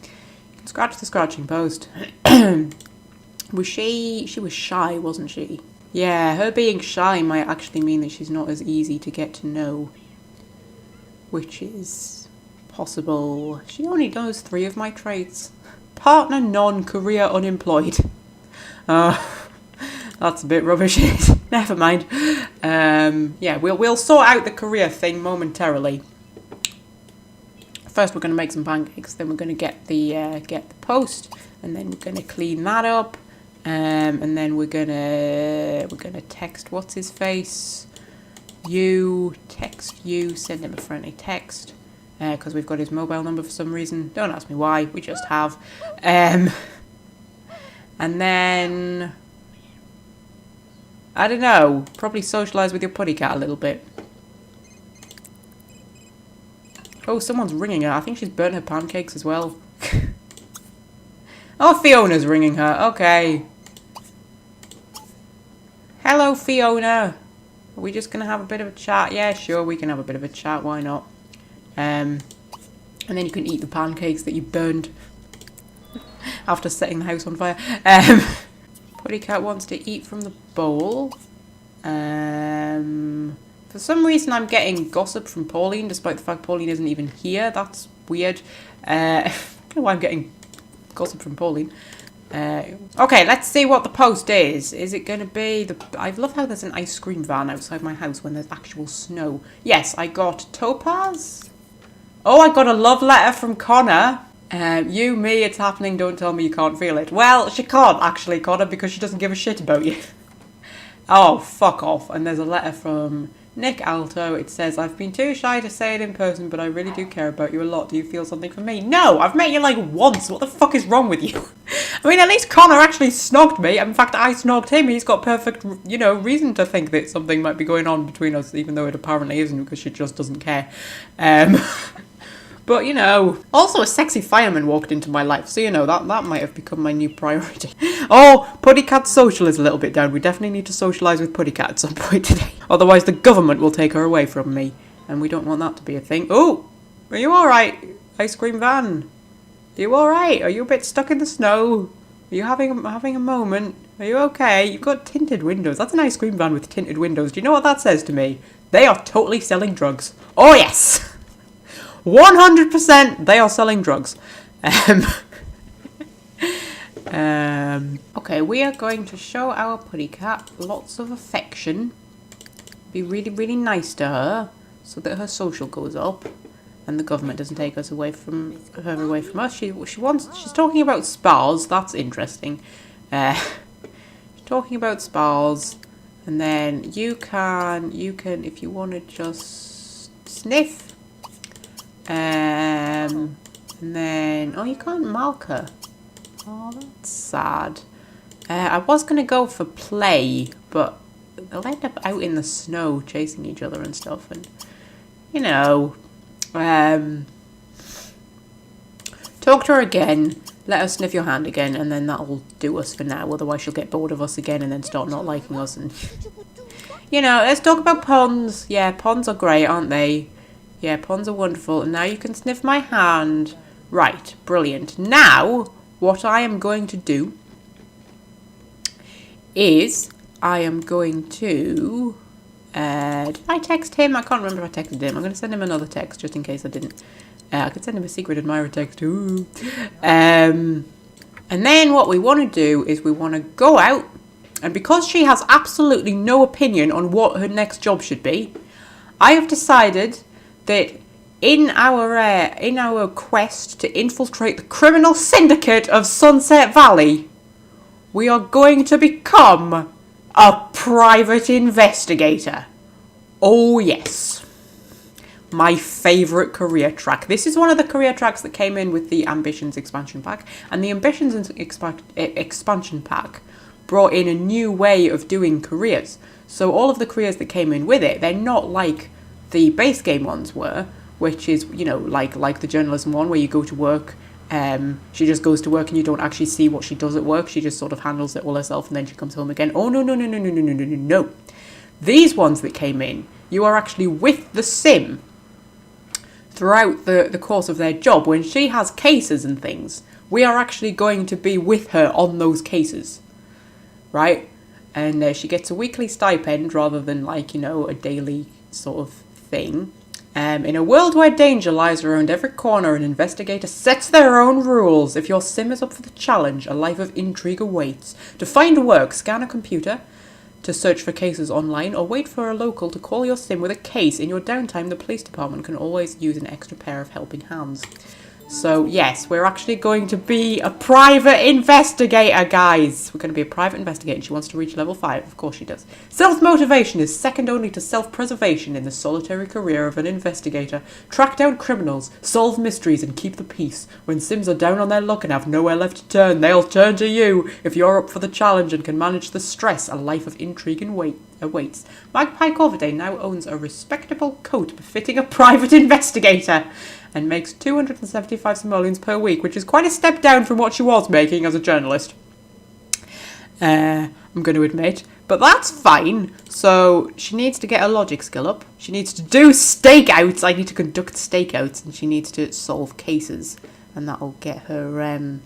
You can scratch the scratching post. She was shy, wasn't she? Yeah, her being shy might actually mean that she's not as easy to get to know. Which is possible. She only knows 3 of my traits. Partner, none, career, unemployed. That's a bit rubbish. Never mind. Yeah, we'll sort out the career thing momentarily. First, we're going to make some pancakes. Then we're going to get the post, and then we're going to clean that up. And then we're gonna text what's his face. Text you, send him a friendly text. Because we've got his mobile number for some reason. Don't ask me why. We just have. And then I don't know. Probably socialise with your putty cat a little bit. Oh, someone's ringing her. I think she's burnt her pancakes as well. Oh, Fiona's ringing her. Okay. Hello, Fiona. Are we just going to have a bit of a chat? Yeah, sure, we can have a bit of a chat. Why not? And then you can eat the pancakes that you burned after setting the house on fire. Putty cat wants to eat from the bowl. For some reason, I'm getting gossip from Pauline, despite the fact Pauline isn't even here. That's weird. I don't know why I'm getting gossip from Pauline. Okay, let's see what the post is. Is it going to be the... I love how there's an ice cream van outside my house when there's actual snow. Yes, I got topaz. Oh, I got a love letter from Connor. You, me, it's happening. Don't tell me you can't feel it. Well, she can't actually, Connor, because she doesn't give a shit about you. Oh, fuck off. And there's a letter from Nick Alto. It says, I've been too shy to say it in person, but I really do care about you a lot. Do you feel something for me? No, I've met you like once. What the fuck is wrong with you? I mean, at least Connor actually snogged me. In fact, I snogged him. He's got perfect, you know, reason to think that something might be going on between us, even though it apparently isn't, because she just doesn't care. But, you know, also a sexy fireman walked into my life, so, you know, that might have become my new priority. Oh, Putty Cat's social is a little bit down. We definitely need to socialise with Putty Cat at some point today. Otherwise, the government will take her away from me, and we don't want that to be a thing. Oh, are you alright, ice cream van? Are you alright? Are you a bit stuck in the snow? Are you having a moment? Are you okay? You've got tinted windows. That's an ice cream van with tinted windows. Do you know what that says to me? They are totally selling drugs. Oh yes! 100% they are selling drugs. Okay, we are going to show our putty cat lots of affection. Be really, really nice to her so that her social goes up and the government doesn't take us away from us. She's talking about spas. That's interesting. She's talking about spas, and then you can if you want to just sniff. And then you can't milk her. Oh, that's sad. I was gonna go for play, but they'll end up out in the snow chasing each other and stuff, and you know. Talk to her again, let her sniff your hand again, and then that'll do us for now. Otherwise she'll get bored of us again and then start not liking us. And you know, let's talk about ponds. Yeah, ponds are great, aren't they? Yeah, ponds are wonderful. And now you can sniff my hand. Right, brilliant. Now what I am going to do is I am going to did I text him? I can't remember if I texted him. I'm going to send him another text just in case I didn't. I could send him a secret admirer text too. And then what we want to do is we want to go out, and because she has absolutely no opinion on what her next job should be, I have decided that in our quest to infiltrate the criminal syndicate of Sunset Valley, we are going to become a private investigator. Oh yes. My favourite career track. This is one of the career tracks that came in with the Ambitions expansion pack. And the Ambitions expansion pack brought in a new way of doing careers. So all of the careers that came in with it, they're not like the base game ones were, which is, you know, like the journalism one where you go to work. She just goes to work and you don't actually see what she does at work. She just sort of handles it all herself and then she comes home again. Oh, no. These ones that came in, you are actually with the sim throughout the course of their job. When she has cases and things, we are actually going to be with her on those cases, right? And she gets a weekly stipend rather than like, you know, a daily sort of thing. In a world where danger lies around every corner, an investigator sets their own rules. If your sim is up for the challenge, a life of intrigue awaits. To find work, scan a computer to search for cases online, or wait for a local to call your sim with a case. In your downtime, the police department can always use an extra pair of helping hands. So yes, we're actually going to be a private investigator, guys. We're going to be a private investigator, and she wants to reach level 5. Of course she does. Self-motivation is second only to self-preservation in the solitary career of an investigator. Track down criminals, solve mysteries, and keep the peace. When sims are down on their luck and have nowhere left to turn, they'll turn to you. If you're up for the challenge and can manage the stress, a life of intrigue and awaits. Magpie Corvidae now owns a respectable coat befitting a private investigator, and makes 275 simoleons per week, which is quite a step down from what she was making as a journalist. I'm going to admit. But that's fine. So she needs to get her logic skill up. She needs to do stakeouts. I need to conduct stakeouts, and she needs to solve cases, and that'll get her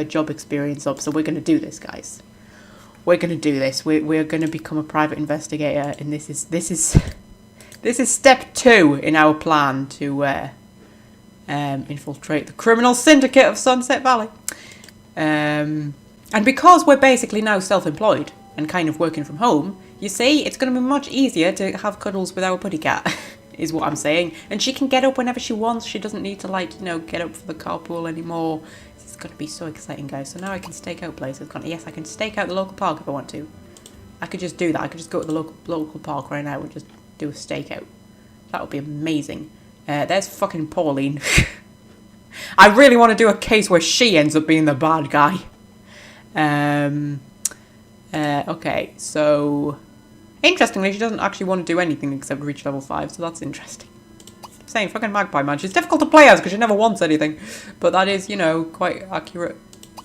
job experience up. So we're going to do this, guys. We're going to do this. We're going to become a private investigator, and this is step 2 in our plan to infiltrate the criminal syndicate of Sunset Valley. And because we're basically now self-employed and kind of working from home, you see, it's going to be much easier to have cuddles with our putty cat, is what I'm saying. And she can get up whenever she wants. She doesn't need to, like, you know, get up for the carpool anymore. It's going to be so exciting, guys. So now I can stake out places. Yes, I can stake out the local park if I want to. I could just do that. I could just go to the local park right now and just do a stakeout. That would be amazing. There's fucking Pauline. I really want to do a case where she ends up being the bad guy. Okay, so interestingly, she doesn't actually want to do anything except reach level 5, so that's interesting. I'm saying fucking Magpie, man. She's difficult to play as because she never wants anything. But that is, you know, quite accurate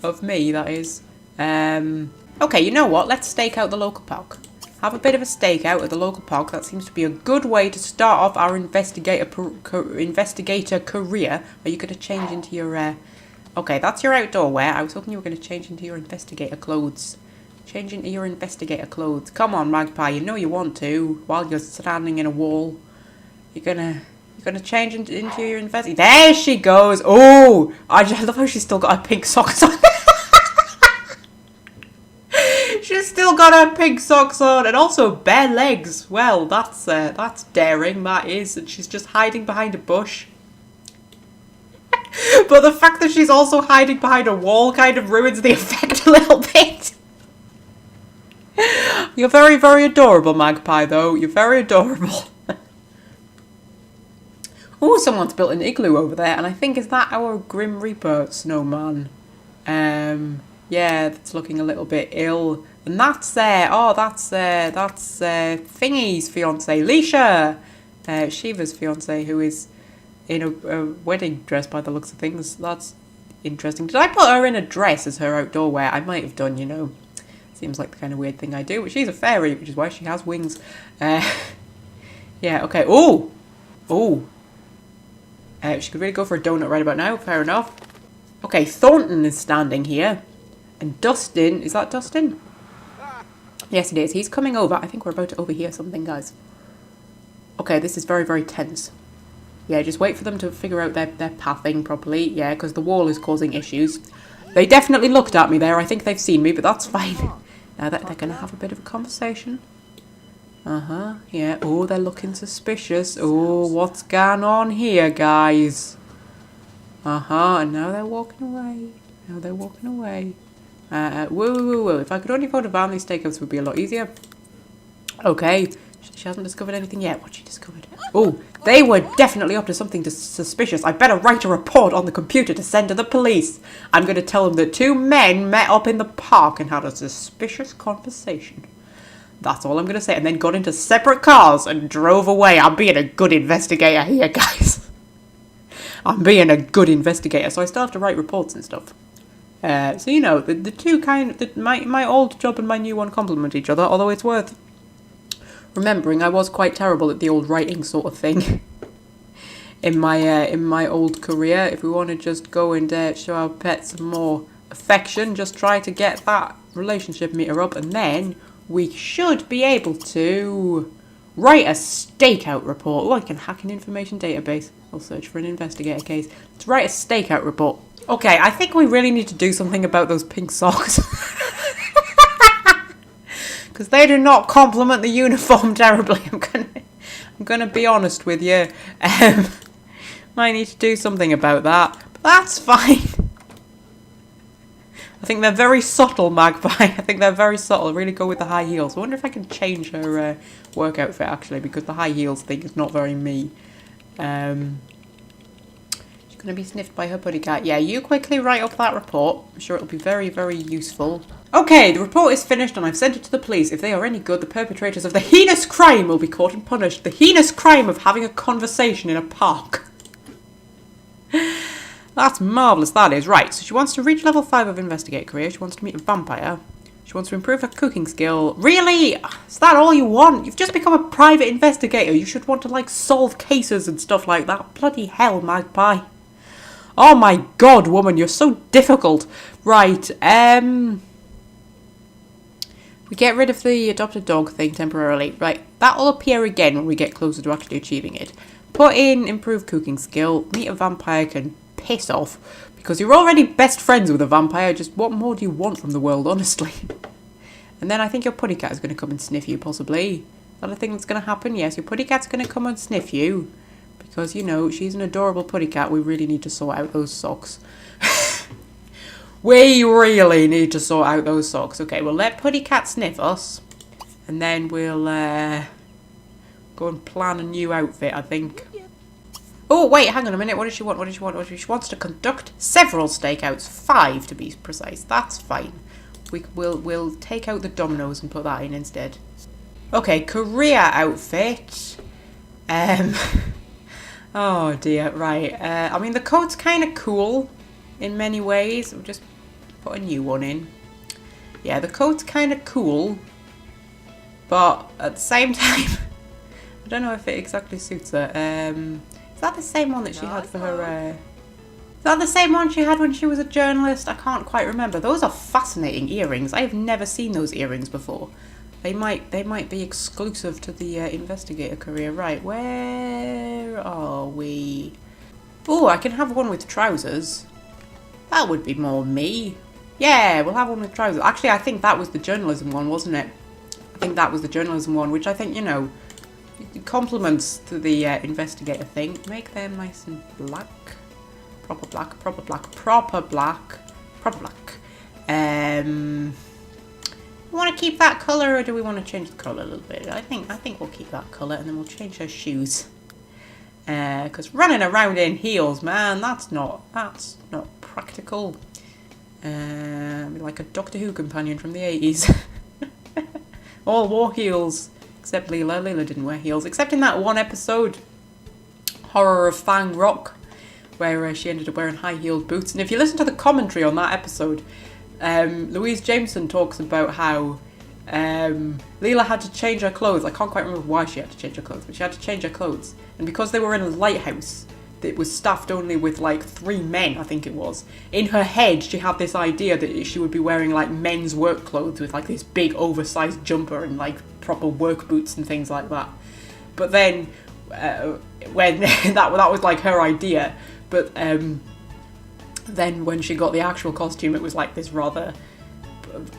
of me, that is. Okay, you know what? Let's stake out the local park. Have a bit of a stakeout at the local park. That seems to be a good way to start off our investigator career. Are you going to change into your Okay, that's your outdoor wear. I was hoping you were going to change into your investigator clothes. Change into your investigator clothes. Come on, Magpie. You know you want to. While you're standing in a wall, you're gonna change into your investigator. There she goes. Oh, I just love how she's still got her pink socks on. She's still got her pink socks on and also bare legs. Well, that's daring. That is, and she's just hiding behind a bush. But the fact that she's also hiding behind a wall kind of ruins the effect a little bit. You're very, very adorable, Magpie, though. You're very adorable. Oh, someone's built an igloo over there, and I think, is that our Grim Reaper snowman? Yeah, that's looking a little bit ill. And that's Thingy's fiance, Leisha. Shiva's fiance, who is in a wedding dress by the looks of things. That's interesting. Did I put her in a dress as her outdoor wear? I might have done, you know. Seems like the kind of weird thing I do. But she's a fairy, which is why she has wings. Yeah, okay. Oh! Oh! She could really go for a donut right about now. Fair enough. Okay, Thornton is standing here. And Dustin... Is that Dustin? Yes, it is. He's coming over. I think we're about to overhear something, guys. Okay, this is very, very tense. Yeah, just wait for them to figure out their pathing properly. Yeah, because the wall is causing issues. They definitely looked at me there. I think they've seen me, but that's fine. Now they're going to have a bit of a conversation. Uh-huh, yeah. Oh, they're looking suspicious. Oh, what's going on here, guys? Uh-huh, and now they're walking away. Now they're walking away. Whoa. If I could only afford a van, these stakeouts would be a lot easier. Okay. She hasn't discovered anything yet. What's she discovered? Oh, they were definitely up to something suspicious. I better write a report on the computer to send to the police. I'm going to tell them that 2 men met up in the park and had a suspicious conversation. That's all I'm going to say. And then got into separate cars and drove away. I'm being a good investigator here, guys. I'm being a good investigator. So I still have to write reports and stuff. So, you know, the two kind of... My old job and my new one complement each other. Although it's worth remembering I was quite terrible at the old writing sort of thing. in my old career. If we want to just go and show our pets some more affection. Just try to get that relationship meter up. And then... we should be able to write a stakeout report. Oh, I can hack an information database. I'll search for an investigator case. Let's write a stakeout report. Okay, I think we really need to do something about those pink socks. Because they do not complement the uniform terribly. I'm gonna be honest with you. Might need to do something about that. But that's fine. I think they're very subtle, Magpie. I think they're very subtle. Really go with the high heels. I wonder if I can change her work outfit, actually, because the high heels thing is not very me. She's going to be sniffed by her buddy cat. Yeah, you quickly write up that report. I'm sure it'll be very, very useful. Okay, the report is finished and I've sent it to the police. If they are any good, the perpetrators of the heinous crime will be caught and punished. The heinous crime of having a conversation in a park. That's marvellous, that is. Right, so she wants to reach level 5 of Investigate career. She wants to meet a vampire. She wants to improve her cooking skill. Really? Is that all you want? You've just become a private investigator. You should want to, like, solve cases and stuff like that. Bloody hell, Magpie. Oh my god, woman, you're so difficult. Right, we get rid of the adopted dog thing temporarily. Right, that'll appear again when we get closer to actually achieving it. Put in improved cooking skill. Meet a vampire can piss off. Because you're already best friends with a vampire. Just what more do you want from the world, honestly? And then I think your putty cat is going to come and sniff you, possibly. Is that a thing that's going to happen? Yes, your putty cat's going to come and sniff you. Because, you know, she's an adorable putty cat. We really need to sort out those socks. We really need to sort out those socks. Okay, we'll let putty cat sniff us. And then we'll go and plan a new outfit, I think. Oh, wait, hang on a minute. What does she want? What does she want? She wants to conduct several stakeouts. 5, to be precise. That's fine. We'll take out the dominoes and put that in instead. Okay, career outfit. Oh, dear. Right. I mean, the coat's kind of cool in many ways. We'll just put a new one in. Yeah, the coat's kind of cool. But at the same time, I don't know if it exactly suits her. Is that the same one that she had for her Is that the same one she had when she was a journalist? I can't quite remember. Those are fascinating earrings. I have never seen those earrings before. They might be exclusive to the investigator career. Right, where are we? Oh, I can have one with trousers. That would be more me. Yeah, we'll have one with trousers. Actually, I think that was the journalism one, wasn't it? I think that was the journalism one, which I think, you know, compliments to the investigator thing. Make them nice and black. Proper black, proper black, proper black, proper black. We want to keep that colour, or do we want to change the colour a little bit? I think we'll keep that colour, and then we'll change her shoes. Because running around in heels, man, that's not practical. Like a Doctor Who companion from the 80s. All wore heels, except Leela. Leela didn't wear heels, except in that one episode, Horror of Fang Rock, where she ended up wearing high-heeled boots. And if you listen to the commentary on that episode, Louise Jameson talks about how Leela had to change her clothes. I can't quite remember why she had to change her clothes, but she had to change her clothes. And because they were in a lighthouse that was staffed only with like 3 men, I think it was, in her head she had this idea that she would be wearing like men's work clothes with like this big oversized jumper and like proper work boots and things like that. But then when that was like her idea, but then when she got the actual costume, it was like this rather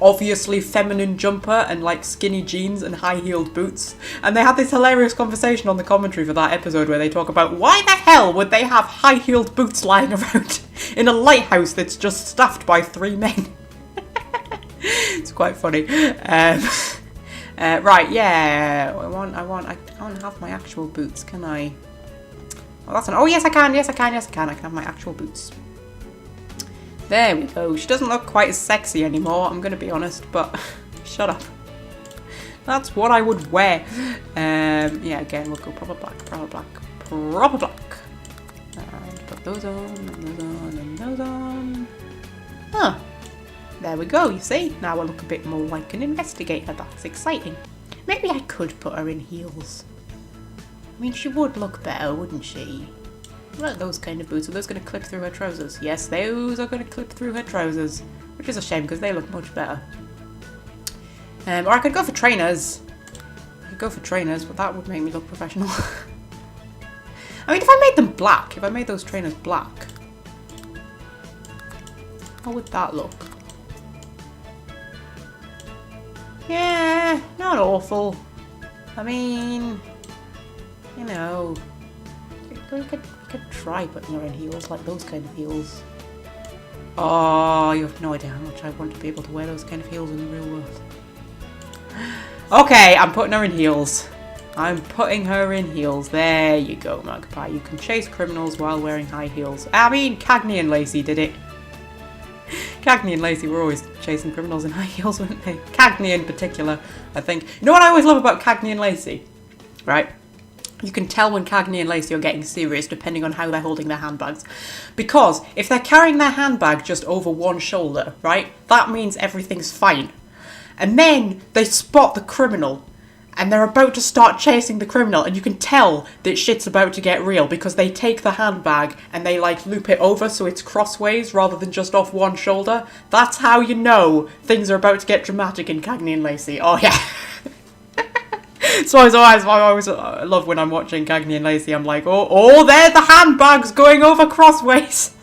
obviously feminine jumper and like skinny jeans and high-heeled boots. And they had this hilarious conversation on the commentary for that episode where they talk about why the hell would they have high-heeled boots lying around in a lighthouse that's just staffed by 3 men. It's quite funny. Right, yeah, I can't have my actual boots, can I? Oh, yes I can. I can have my actual boots. There we go. She doesn't look quite as sexy anymore, I'm going to be honest, but shut up. That's what I would wear. Yeah, again, we'll go proper black, proper black, proper black. And put those on, and those on, and those on. Huh. There we go, you see? Now I look a bit more like an investigator. That's exciting. Maybe I could put her in heels. I mean, she would look better, wouldn't she? What are those kind of boots? Are those going to clip through her trousers? Yes, those are going to clip through her trousers. Which is a shame, because they look much better. Or I could go for trainers. But that would make me look professional. I mean, if I made them black, if I made those trainers black, how would that look? Yeah, not awful. I mean, you know, we could try putting her in heels, like those kind of heels. Oh, you have no idea how much I want to be able to wear those kind of heels in the real world. Okay, I'm putting her in heels. There you go, Magpie. You can chase criminals while wearing high heels. I mean, Cagney and Lacey did it. Cagney and Lacey were always chasing criminals in high heels, weren't they? Cagney in particular, I think. You know what I always love about Cagney and Lacey? Right? You can tell when Cagney and Lacey are getting serious depending on how they're holding their handbags. Because if they're carrying their handbag just over one shoulder, right, that means everything's fine. And then they spot the criminal and they're about to start chasing the criminal, and you can tell that shit's about to get real because they take the handbag and they like loop it over so it's crossways rather than just off one shoulder. That's how you know things are about to get dramatic in Cagney and Lacey. Oh yeah. So I always love when I'm watching Cagney and Lacey. I'm like, oh, there the handbags going over crossways.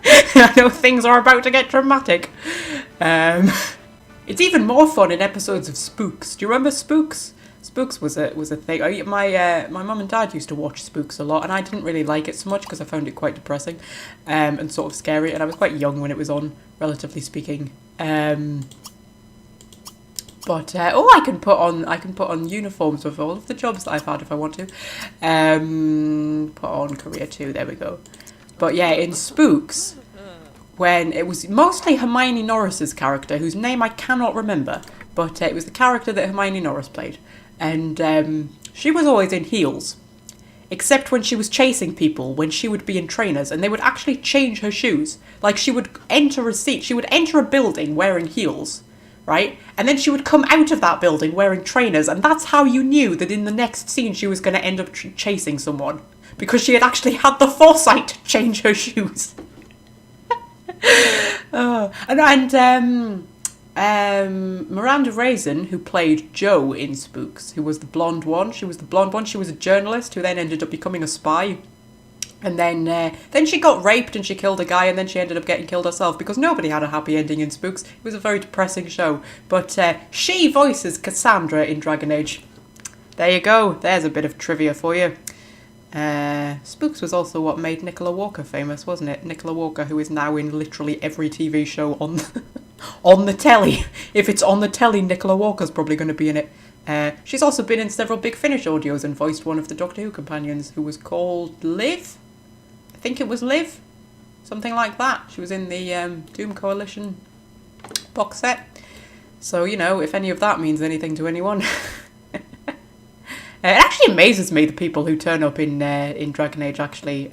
I know things are about to get dramatic. It's even more fun in episodes of Spooks. Do you remember Spooks? Spooks was a thing. My mum and dad used to watch Spooks a lot, and I didn't really like it so much because I found it quite depressing and sort of scary. And I was quite young when it was on, relatively speaking. But I can put on uniforms with all of the jobs that I've had if I want to. Put on career 2. There we go. But yeah, in Spooks, when it was mostly Hermione Norris's character, whose name I cannot remember, but it was the character that Hermione Norris played, and she was always in heels, except when she was chasing people, when she would be in trainers, and they would actually change her shoes. Like, she would enter a building wearing heels, right? And then she would come out of that building wearing trainers, and that's how you knew that in the next scene she was going to end up chasing someone, because she had actually had the foresight to change her shoes. Miranda Raisin, who played Jo in Spooks, who was the blonde one. She was the blonde one. She was a journalist who then ended up becoming a spy. And then she got raped and she killed a guy, and then she ended up getting killed herself because nobody had a happy ending in Spooks. It was a very depressing show. But she voices Cassandra in Dragon Age. There you go. There's a bit of trivia for you. Spooks was also what made Nicola Walker famous, wasn't it? Nicola Walker, who is now in literally every TV show on on the telly. If it's on the telly, Nicola Walker's probably going to be in it. She's also been in several Big Finish audios and voiced one of the Doctor Who companions, who was called Liv. I think it was Liv. Something like that. She was in the Doom Coalition box set. So, you know, if any of that means anything to anyone. It actually amazes me, the people who turn up in Dragon Age, actually.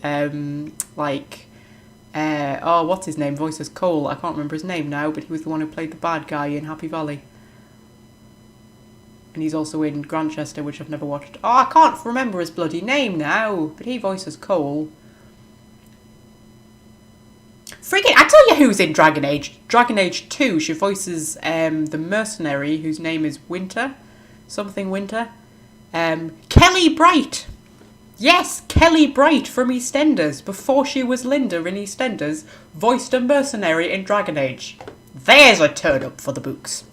What's his name? Voices Cole. I can't remember his name now, but he was the one who played the bad guy in Happy Valley. And he's also in Grantchester, which I've never watched. Oh, I can't remember his bloody name now, but he voices Cole. Freaking, I tell you who's in Dragon Age. Dragon Age 2, she voices the mercenary, whose name is Winter. Something Winter. Kelly Bright. Yes, Kelly Bright from EastEnders, before she was Linda in EastEnders, voiced a mercenary in Dragon Age. There's a turn up for the books.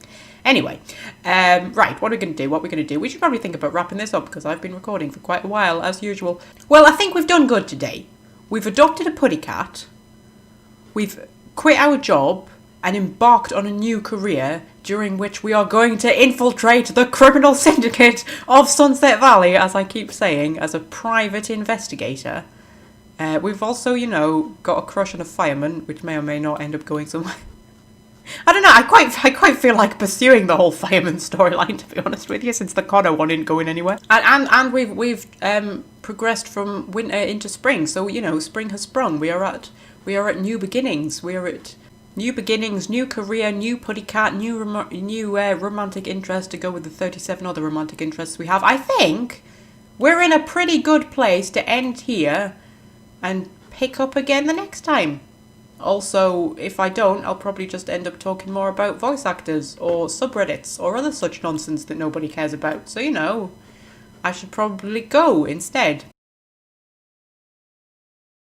Anyway, right, what are we going to do? We should probably think about wrapping this up, because I've been recording for quite a while, as usual. Well, I think we've done good today. We've adopted a putty cat. We've quit our job and embarked on a new career, during which we are going to infiltrate the criminal syndicate of Sunset Valley, as I keep saying, as a private investigator. We've also, you know, got a crush on a fireman, which may or may not end up going somewhere. I don't know, I quite feel like pursuing the whole fireman storyline, to be honest with you, since the Connor one isn't going anywhere. And we've progressed from winter into spring, so, you know, spring has sprung. We are at new beginnings. We are at new beginnings, new career, new putty cat, new romantic interest to go with the 37 other romantic interests we have. I think we're in a pretty good place to end here and pick up again the next time. Also, if I don't, I'll probably just end up talking more about voice actors or subreddits or other such nonsense that nobody cares about. So, you know, I should probably go instead.